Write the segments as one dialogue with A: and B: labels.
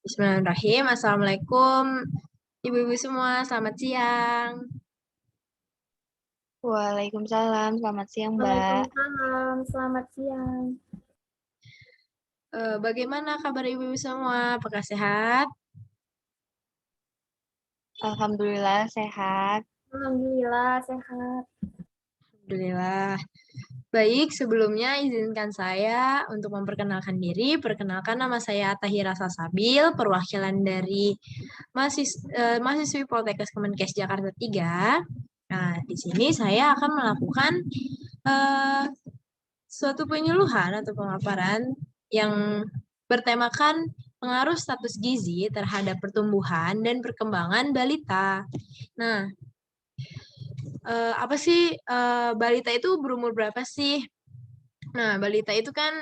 A: Bismillahirrahmanirrahim. Assalamualaikum ibu-ibu semua, selamat siang.
B: Waalaikumsalam, selamat siang, Mbak.
C: Waalaikumsalam, selamat siang.
A: Bagaimana kabar ibu-ibu semua? Apakah sehat?
B: Alhamdulillah sehat.
C: Alhamdulillah sehat.
A: Alhamdulillah. Baik, sebelumnya izinkan saya untuk memperkenalkan diri. Perkenalkan, nama saya Tahira Salsabil, perwakilan dari mahasiswi Poltekkes Kemenkes Jakarta 3. Nah, di sini saya akan melakukan suatu penyuluhan atau pemaparan yang bertemakan pengaruh status gizi terhadap pertumbuhan dan perkembangan balita. Nah, apa sih balita itu berumur berapa sih? Nah, balita itu kan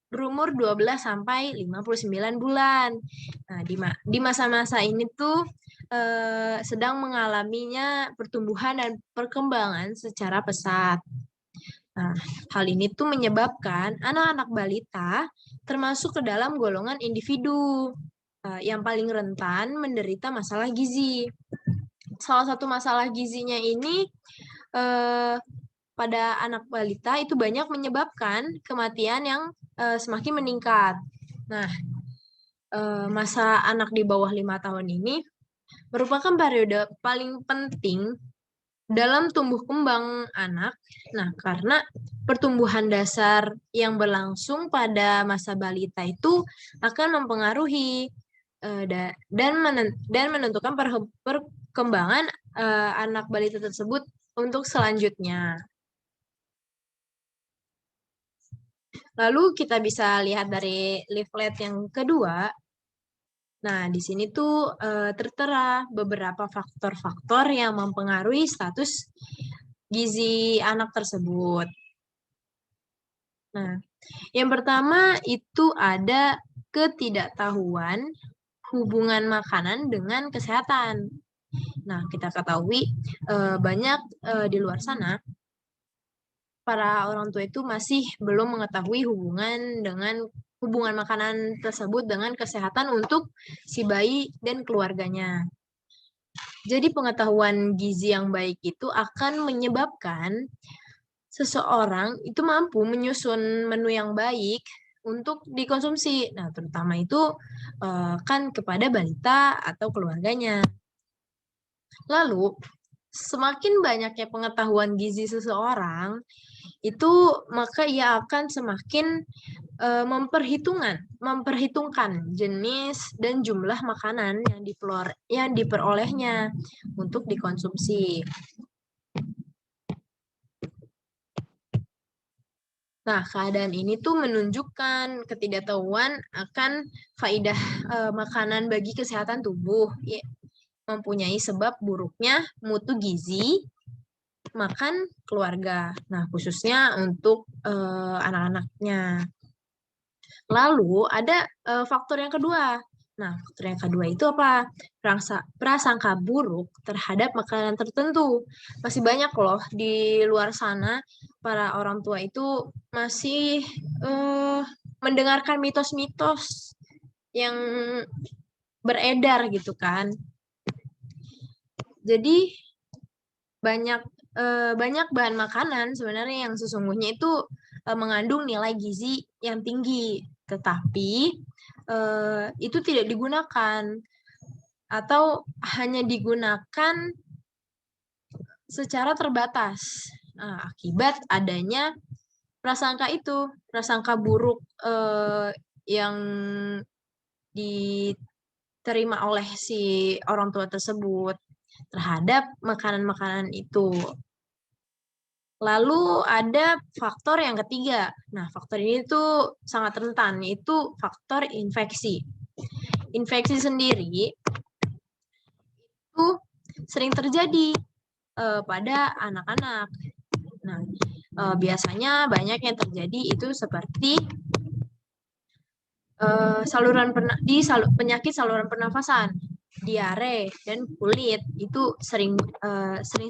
A: berumur 12 sampai 59 bulan. Nah, di masa-masa ini tuh sedang mengalaminya pertumbuhan dan perkembangan secara pesat. Nah, hal ini tuh menyebabkan anak-anak balita termasuk ke dalam golongan individu yang paling rentan menderita masalah gizi. Salah satu masalah gizinya ini pada anak balita itu banyak menyebabkan kematian yang semakin meningkat. Nah, masa anak di bawah 5 tahun ini merupakan periode paling penting dalam tumbuh kembang anak. Nah, karena pertumbuhan dasar yang berlangsung pada masa balita itu akan mempengaruhi dan menentukan perkembangan anak balita tersebut untuk selanjutnya. Lalu kita bisa lihat dari leaflet yang kedua. Nah, di sini tuh tertera beberapa faktor-faktor yang mempengaruhi status gizi anak tersebut. Nah, yang pertama itu ada ketidaktahuan hubungan makanan dengan kesehatan. Nah, kita ketahui banyak di luar sana para orang tua itu masih belum mengetahui hubungan makanan tersebut dengan kesehatan untuk si bayi dan keluarganya. Jadi pengetahuan gizi yang baik itu akan menyebabkan seseorang itu mampu menyusun menu yang baik untuk dikonsumsi. Nah, terutama itu kan kepada balita atau keluarganya. Lalu, semakin banyaknya pengetahuan gizi seseorang, itu maka ia akan semakin memperhitungkan jenis dan jumlah makanan yang diperolehnya untuk dikonsumsi. Nah, keadaan ini tuh menunjukkan ketidaktahuan akan faidah makanan bagi kesehatan tubuh, ya, mempunyai sebab buruknya mutu gizi makan keluarga. Nah, khususnya untuk anak-anaknya. Lalu ada faktor yang kedua. Nah, faktor yang kedua itu apa? Prasangka buruk terhadap makanan tertentu. Masih banyak loh di luar sana para orang tua itu masih mendengarkan mitos-mitos yang beredar gitu kan. Jadi banyak bahan makanan sebenarnya yang sesungguhnya itu mengandung nilai gizi yang tinggi, tetapi itu tidak digunakan atau hanya digunakan secara terbatas. Nah, akibat adanya prasangka buruk yang diterima oleh si orang tua tersebut terhadap makanan-makanan itu. Lalu ada faktor yang ketiga. Nah, faktor ini tuh sangat rentan, yaitu faktor infeksi. Infeksi sendiri itu sering terjadi pada anak-anak. Nah, biasanya banyak yang terjadi itu seperti penyakit saluran pernafasan, diare dan kulit itu sering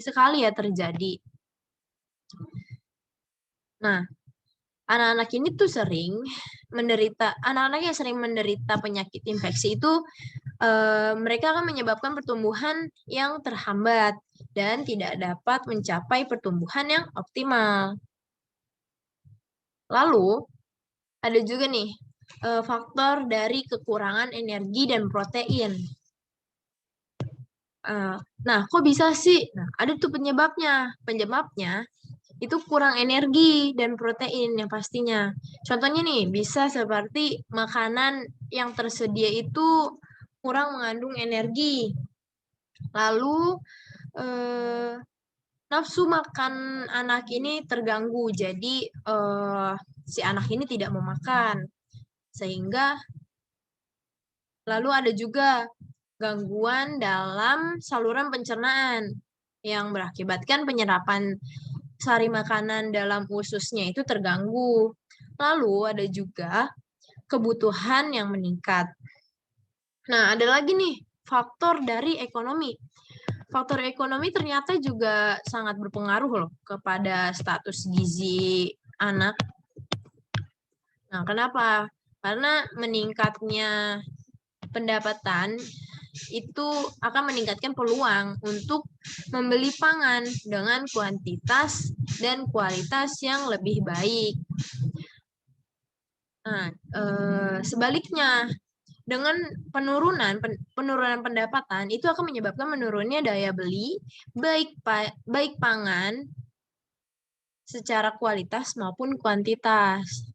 A: sekali ya terjadi. Nah, anak-anak ini tuh anak-anak yang sering menderita penyakit infeksi itu mereka akan menyebabkan pertumbuhan yang terhambat dan tidak dapat mencapai pertumbuhan yang optimal. Lalu, ada juga nih faktor dari kekurangan energi dan protein. Nah, kok bisa sih? Nah, ada tuh penyebabnya. Penyebabnya itu kurang energi dan protein yang pastinya. Contohnya nih, bisa seperti makanan yang tersedia itu kurang mengandung energi. Lalu, nafsu makan anak ini terganggu, jadi si anak ini tidak mau makan. Sehingga lalu ada juga gangguan dalam saluran pencernaan yang berakibatkan penyerapan sari makanan dalam ususnya itu terganggu. Lalu ada juga kebutuhan yang meningkat. Nah, ada lagi nih faktor dari ekonomi. Faktor ekonomi ternyata juga sangat berpengaruh loh kepada status gizi anak. Nah, kenapa? Karena meningkatnya pendapatan itu akan meningkatkan peluang untuk membeli pangan dengan kuantitas dan kualitas yang lebih baik. Nah, sebaliknya, dengan penurunan pendapatan itu akan menyebabkan menurunnya daya beli baik pangan secara kualitas maupun kuantitas.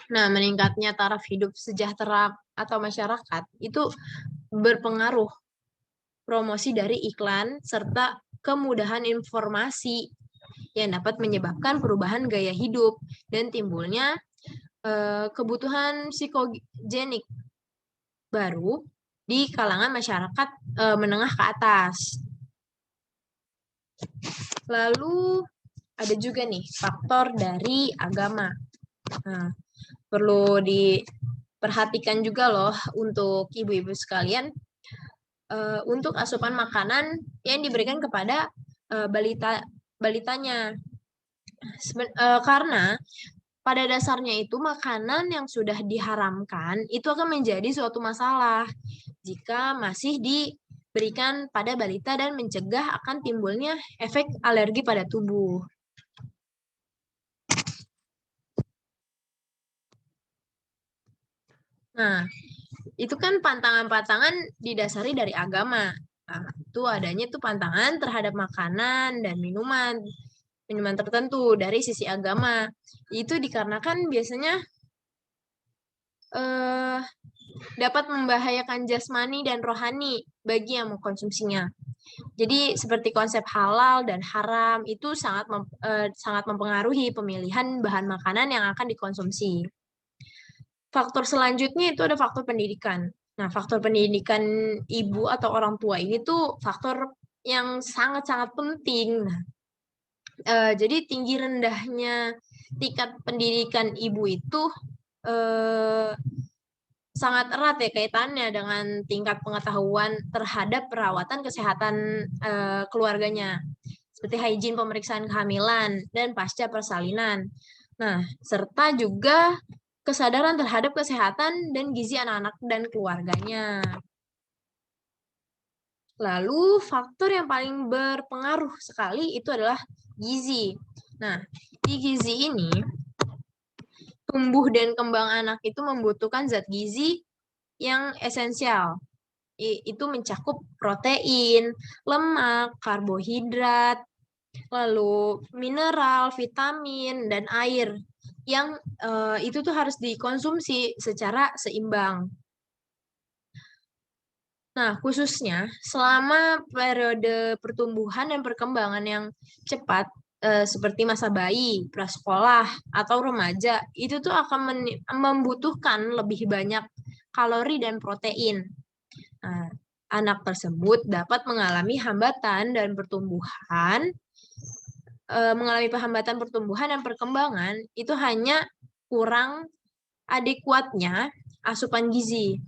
A: Nah, meningkatnya taraf hidup sejahtera atau masyarakat itu berpengaruh promosi dari iklan serta kemudahan informasi yang dapat menyebabkan perubahan gaya hidup dan timbulnya kebutuhan psikogenik baru di kalangan masyarakat menengah ke atas. Lalu ada juga nih faktor dari agama. Nah, perlu diperhatikan juga loh untuk ibu-ibu sekalian untuk asupan makanan yang diberikan kepada balitanya. Karena pada dasarnya itu makanan yang sudah diharamkan itu akan menjadi suatu masalah jika masih diberikan pada balita dan mencegah akan timbulnya efek alergi pada tubuh. Nah, itu kan pantangan-pantangan didasari dari agama. Nah, itu adanya tuh pantangan terhadap makanan dan minuman tertentu dari sisi agama. Itu dikarenakan biasanya dapat membahayakan jasmani dan rohani bagi yang mengkonsumsinya. Jadi seperti konsep halal dan haram itu sangat mempengaruhi pemilihan bahan makanan yang akan dikonsumsi. Faktor selanjutnya itu ada faktor pendidikan. Nah, faktor pendidikan ibu atau orang tua ini tuh faktor yang sangat-sangat penting. Nah, jadi tinggi rendahnya tingkat pendidikan ibu itu sangat erat ya kaitannya dengan tingkat pengetahuan terhadap perawatan kesehatan keluarganya, seperti hygiene pemeriksaan kehamilan dan pasca persalinan. Nah, serta juga kesadaran terhadap kesehatan dan gizi anak-anak dan keluarganya. Lalu, faktor yang paling berpengaruh sekali itu adalah gizi. Nah, di gizi ini, tumbuh dan kembang anak itu membutuhkan zat gizi yang esensial. Itu mencakup protein, lemak, karbohidrat, lalu mineral, vitamin, dan air yang itu tuh harus dikonsumsi secara seimbang. Nah, khususnya selama periode pertumbuhan dan perkembangan yang cepat, seperti masa bayi, prasekolah, atau remaja, itu tuh akan membutuhkan lebih banyak kalori dan protein. Nah, anak tersebut dapat mengalami hambatan dan pertumbuhan, mengalami hambatan pertumbuhan dan perkembangan, itu hanya kurang adekuatnya asupan gizi.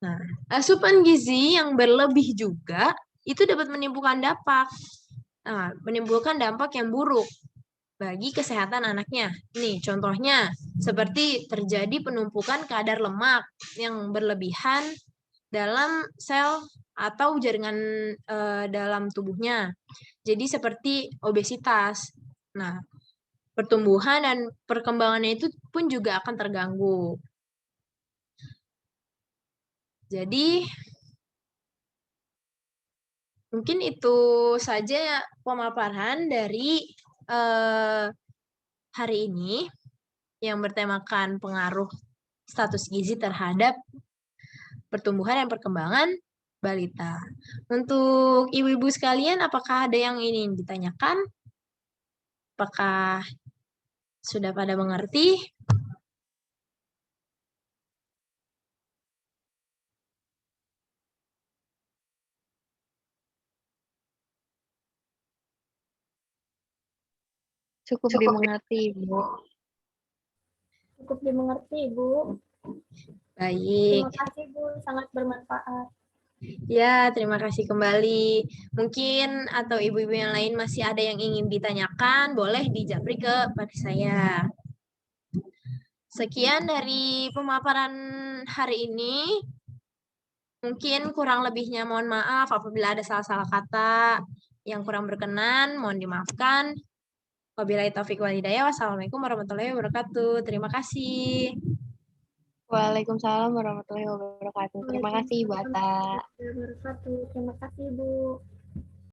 A: Nah, asupan gizi yang berlebih juga itu dapat menimbulkan dampak yang buruk. bagi kesehatan anaknya. Nih, contohnya seperti terjadi penumpukan kadar lemak yang berlebihan dalam sel atau jaringan dalam tubuhnya. Jadi seperti obesitas. Nah, pertumbuhan dan perkembangannya itu pun juga akan terganggu. Jadi, mungkin itu saja pemaparan dari hari ini yang bertemakan pengaruh status gizi terhadap pertumbuhan dan perkembangan balita. Untuk ibu-ibu sekalian, apakah ada yang ingin ditanyakan? Apakah sudah pada mengerti?
B: Cukup dimengerti, Ibu.
C: Cukup dimengerti, Bu.
A: Baik.
C: Terima kasih, Bu. Sangat bermanfaat.
A: Ya, terima kasih kembali. Mungkin atau ibu-ibu yang lain masih ada yang ingin ditanyakan, boleh dijapri kepada saya. Sekian dari pemaparan hari ini. Mungkin kurang lebihnya mohon maaf apabila ada salah-salah kata yang kurang berkenan, mohon dimaafkan. Wabillahi taufiq wal hidayah. Wassalamualaikum warahmatullahi wabarakatuh. Terima kasih.
B: Waalaikumsalam warahmatullahi wabarakatuh. Terima kasih, Ibu Ata.
C: Terima kasih, Bu.